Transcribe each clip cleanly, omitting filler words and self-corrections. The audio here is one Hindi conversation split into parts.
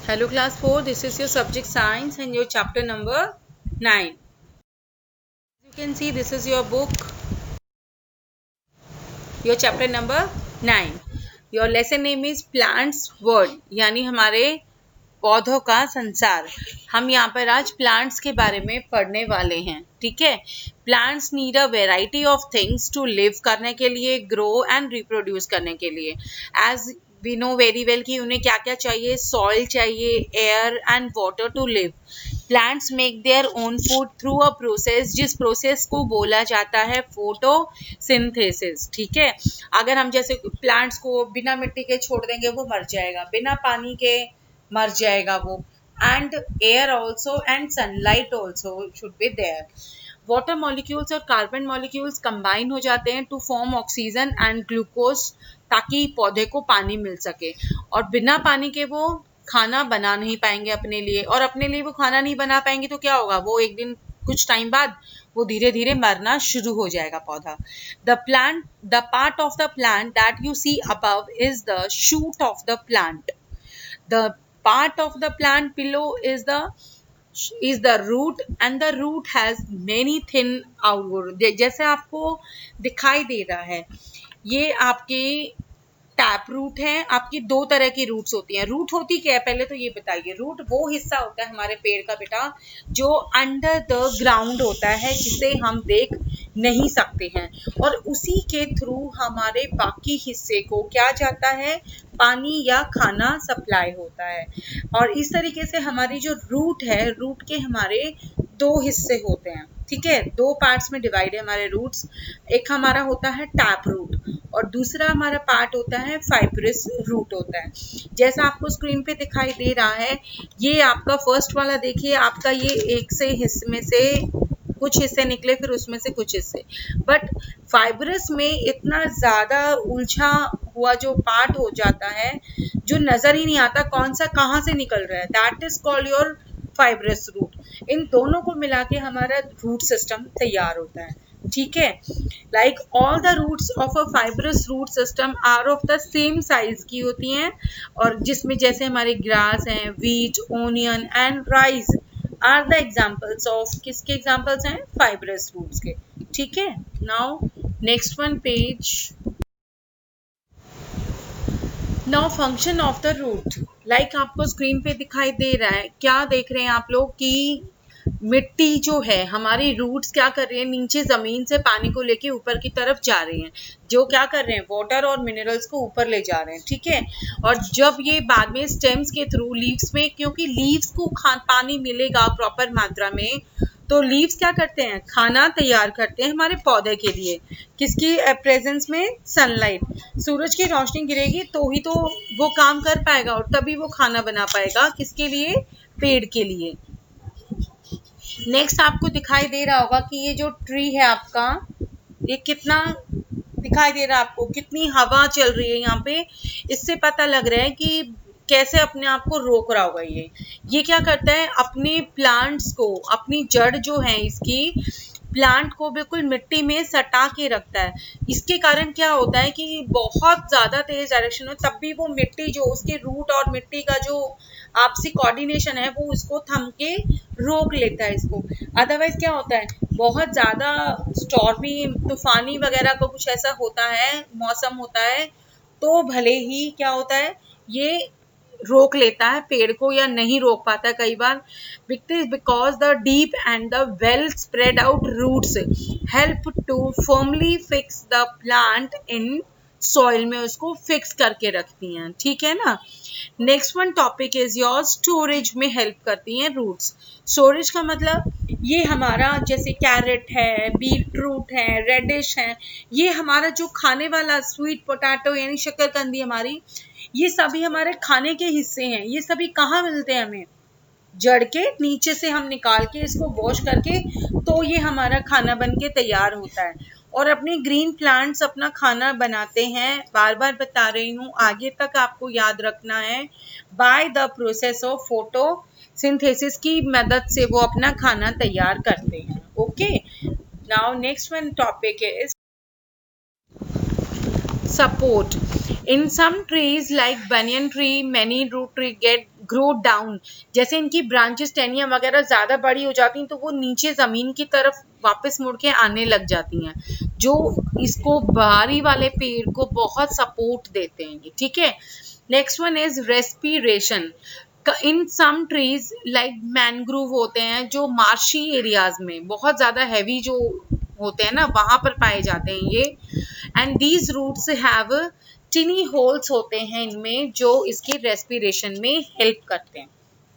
Hello class 4, this is your subject science and your chapter number 9. You can see this is your book, your chapter number 9. Your lesson name is plants world, यानी हमारे पौधों का संसार। हम यहाँ पर आज प्लांट्स के बारे में पढ़ने वाले हैं, ठीक है। Plants need a variety of things to live करने के लिए, ग्रो एंड रिप्रोड्यूस करने के लिए। As we know very well कि उन्हें क्या क्या चाहिए, सॉइल चाहिए, air and water to live. Plants make their own food through a process, जिस प्रोसेस को बोला जाता है फोटोसिंथेसिस, ठीक है। अगर हम जैसे प्लांट्स को बिना मिट्टी के छोड़ देंगे वो मर जाएगा, बिना पानी के मर जाएगा वो। And air also and sunlight also should be there. Water molecules और कार्बन मॉलिक्यूल्स कंबाइन हो जाते हैं to form oxygen and glucose, ताकि पौधे को पानी मिल सके। और बिना पानी के वो खाना बना नहीं पाएंगे अपने लिए, और अपने लिए वो खाना नहीं बना पाएंगे तो क्या होगा, वो एक दिन कुछ टाइम बाद वो धीरे धीरे मरना शुरू हो जाएगा पौधा। The part of the plant that you see above is the shoot of the plant. The part of the plant below is the root, and the root has many thin outgrowth। जैसे आपको दिखाई दे रहा है, ये आपके टैप रूट है। आपकी दो तरह की रूट्स होती हैं। रूट होती क्या है पहले तो ये बताइए। रूट वो हिस्सा होता है हमारे पेड़ का बेटा जो अंडर द ग्राउंड होता है, जिसे हम देख नहीं सकते हैं, और उसी के थ्रू हमारे बाकी हिस्से को क्या जाता है, पानी या खाना सप्लाई होता है। और इस तरीके से हमारी जो रूट है, रूट के हमारे दो हिस्से होते हैं, ठीक है। दो पार्ट्स में डिवाइड है हमारे रूट्स। एक हमारा होता है टैप रूट और दूसरा हमारा पार्ट होता है फाइब्रस रूट होता है। जैसा आपको स्क्रीन पे दिखाई दे रहा है, ये आपका फर्स्ट वाला देखिए, आपका ये एक से हिस्से में से कुछ हिस्से निकले, फिर उसमें से कुछ हिस्से। बट फाइब्रस में इतना ज़्यादा उलझा हुआ जो पार्ट हो जाता है, जो नज़र ही नहीं आता कौन सा कहाँ से निकल रहा है, that is called your fibrous root. इन दोनों को मिला के हमारा रूट सिस्टम तैयार होता है, ठीक है। Like all the roots of a fibrous root system are of the same size की होती हैं, और जिसमें जैसे हमारे ग्रास हैं, wheat, onion and rice are the examples of, किसके एग्जाम्पल्स हैं, फाइब्रस रूट्स के, ठीक है। Now next one page. Now function of the root, like आपको स्क्रीन पे दिखाई दे रहा है, क्या देख रहे हैं आप लोग कि मिट्टी जो है, हमारी रूट्स क्या कर रही है, नीचे जमीन से पानी को लेके ऊपर की तरफ जा रही हैं, जो क्या कर रहे हैं, वाटर और मिनरल्स को ऊपर ले जा रहे हैं, ठीक है। और जब ये बाद में स्टेम्स के थ्रू लीव्स में, क्योंकि लीव्स को पानी मिलेगा प्रॉपर मात्रा में, तो लीव्स क्या करते हैं, खाना तैयार करते हैं हमारे पौधे के लिए। किसकी प्रेजेंस में, सनलाइट, सूरज की रोशनी गिरेगी तो ही तो वो काम कर पाएगा, और तभी वो खाना बना पाएगा, किसके लिए, पेड़ के लिए। नेक्स्ट आपको दिखाई दे रहा होगा कि ये जो ट्री है आपका, ये कितना दिखाई दे रहा है आपको, कितनी हवा चल रही है यहाँ पे। इससे पता लग रहा है कि कैसे अपने आप को रोक रहा होगा ये क्या करता है, अपने प्लांट्स को, अपनी जड़ जो है इसकी, प्लांट को बिल्कुल मिट्टी में सटा के रखता है। इसके कारण क्या होता है कि बहुत ज़्यादा तेज डायरेक्शन हो, तब भी वो मिट्टी जो उसके रूट और मिट्टी का जो आपसी कोऑर्डिनेशन है, वो उसको थम के रोक लेता है इसको। अदरवाइज क्या होता है, बहुत ज़्यादा स्टॉर्मी, तूफानी वगैरह का कुछ ऐसा होता है, मौसम होता है, तो भले ही क्या होता है, ये रोक लेता है पेड़ को, या नहीं रोक पाता है कई बार, because the deep and the well spread out roots help to firmly fix the plant in soil में, उसको फिक्स करके रखती हैं, ठीक है ना। Next one topic is your storage में हेल्प करती हैं रूट्स। स्टोरेज का मतलब ये हमारा जैसे कैरेट है, बीट रूट है, रेडिश है, ये हमारा जो खाने वाला स्वीट पोटैटो यानी शक्करकंदी हमारी, ये सभी हमारे खाने के हिस्से हैं। ये सभी कहाँ मिलते हैं हमें, जड़ के नीचे से हम निकाल के इसको वॉश करके, तो ये हमारा खाना बन के तैयार होता है। और अपने ग्रीन प्लांट्स अपना खाना बनाते हैं, बार बार बता रही हूँ, आगे तक आपको याद रखना है, by the process of photosynthesis की मदद से वो अपना खाना तैयार करते हैं, okay. Now next one topic is support. In some trees like banyan tree, many root tree get grow down, जैसे इनकी ब्रांचेस टेनिया वगैरह ज्यादा बड़ी हो जाती हैं तो वो नीचे जमीन की तरफ वापस मुड़ के आने लग जाती हैं, जो इसको बाहरी वाले पेड़ को बहुत सपोर्ट देते हैं। ठीक है। Next one is respiration. In some trees like mangrove होते हैं जो मार्शी एरियाज में बहुत ज्यादा हैवी जो होते हैं ना, वहां पर पाए जाते हैं ये। And these roots have tiny holes होते हैं इनमें, जो इसकी रेस्पिरेशन में हेल्प करते हैं।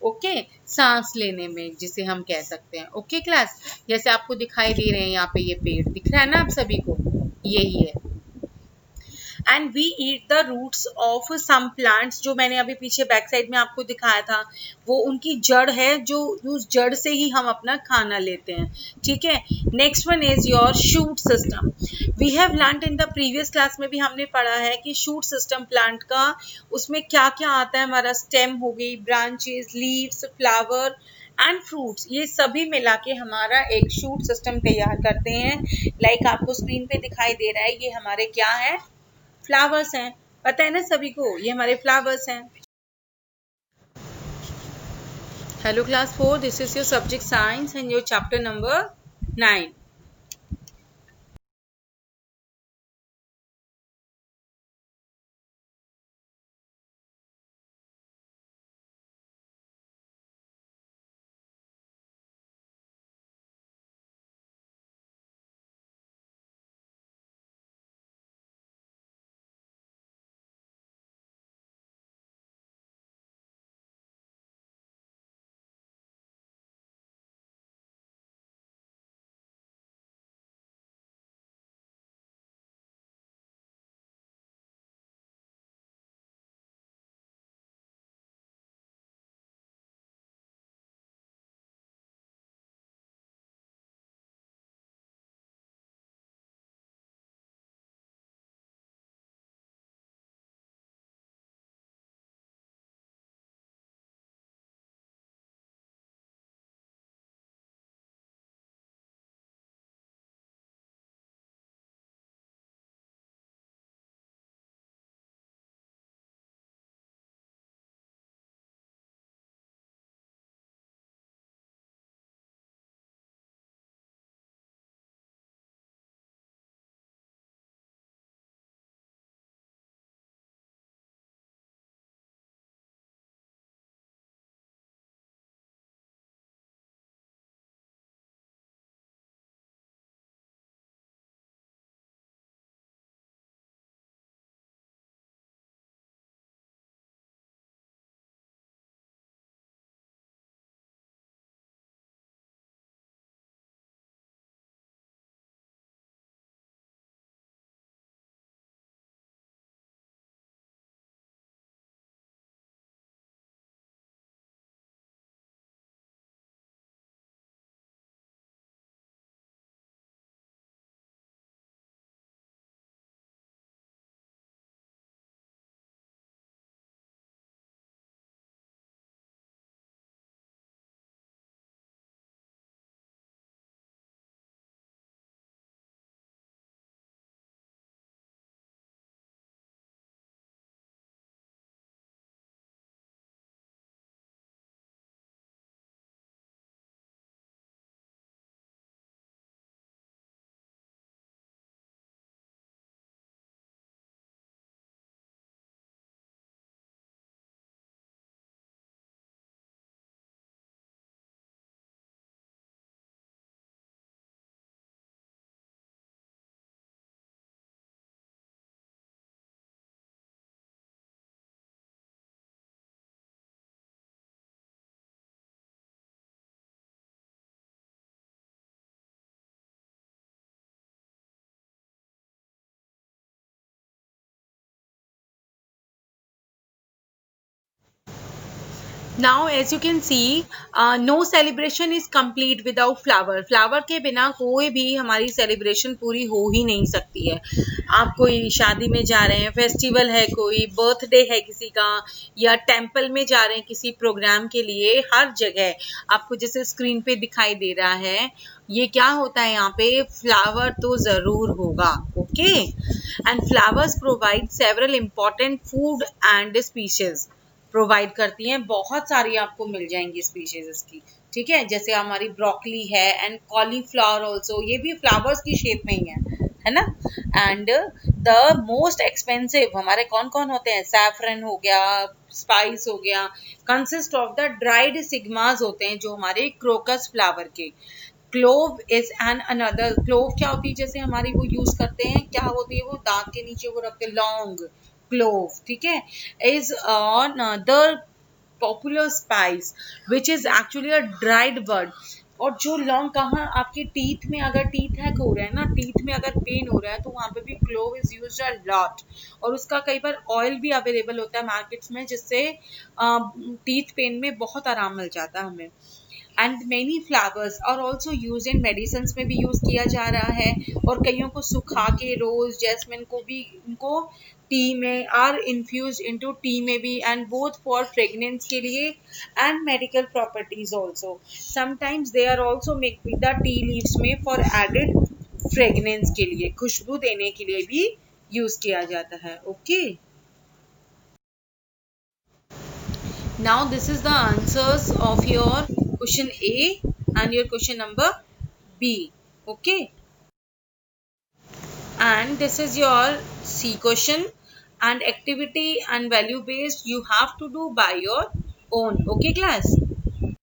ओके, सांस लेने में जिसे हम कह सकते हैं। ओके क्लास, जैसे आपको दिखाई दे रहे हैं यहाँ पे ये पेड़ दिख रहा है ना आप सभी को, यही है। And we eat the roots of some plants, जो मैंने अभी पीछे बैक साइड में आपको दिखाया था, वो उनकी जड़ है, जो उस जड़ से ही हम अपना खाना लेते हैं। ठीक है। Next one is your shoot system. We have learned in the previous class में भी हमने पढ़ा है कि शूट सिस्टम प्लांट का, उसमें क्या क्या आता है, हमारा स्टेम हो गई, branches, leaves, flower and fruits, ये सभी मिला के हमारा एक शूट सिस्टम तैयार करते हैं। लाइक आपको स्क्रीन पे दिखाई दे रहा है, ये हमारे क्या है, फ्लावर्स हैं। पता है ना सभी को, ये हमारे फ्लावर्स हैं। Hello class 4, this is your subject science and your chapter number 9। Now as you can see, no celebration is complete without flower. Flower के बिना कोई भी हमारी सेलिब्रेशन पूरी हो ही नहीं सकती है। आप कोई शादी में जा रहे हैं, फेस्टिवल है, कोई बर्थडे है किसी का, या टेम्पल में जा रहे हैं किसी प्रोग्राम के लिए, हर जगह आपको जैसे स्क्रीन पे दिखाई दे रहा है, ये क्या होता है यहाँ पे, फ्लावर तो जरूर होगा। Okay. And flowers provide several important food and species, provide करती हैं। बहुत सारी आपको मिल जाएंगी स्पीशीज इसकी, ठीक है। जैसे हमारी ब्रोकली है एंड कॉलीफ्लावर ऑल्सो, ये भी फ्लावर्स की शेप में ही है ना। एंड द मोस्ट एक्सपेंसिव हमारे कौन कौन होते हैं, सैफरन हो गया, स्पाइस हो गया, कंसिस्ट ऑफ द ड्राइड सिग्मास होते हैं जो हमारे क्रोकस फ्लावर के। Clove is an another, clove क्या होती है, जैसे हमारी वो यूज करते हैं, क्या होती है वो दांत के नीचे वो रखते हैं, लौंग, क्लोव, ठीक है। Is on the popular spice which is actually a dried bird. और जो लौंग कहाँ आपके टीथ में, अगर टीथ हैक हो रहा है ना, टीथ में अगर पेन हो रहा है तो वहां पे भी clove is used a lot. और उसका कई बार ऑयल भी अवेलेबल होता है मार्केट्स में, जिससे टीथ पेन में बहुत आराम मिल जाता है हमें। And many flowers are also use in medicine में भी यूज किया जा रहा है, और कईयों को सुखा के, रोज जैस्मिन को भी, इनको टी में आर इन्फ्यूज इनटू टी में भी, एंड बोथ फॉर फ्रेगनेंस के लिए and medical properties also. Sometimes they are also make with the tea leaves में फॉर एडेड फ्रेगनेंस के लिए, खुशबू देने के लिए भी यूज किया जाता है। Okay, now this is the answers of your question A and your question number B. Okay, and this is your C question, and activity and value based you have to do by your own. Okay class.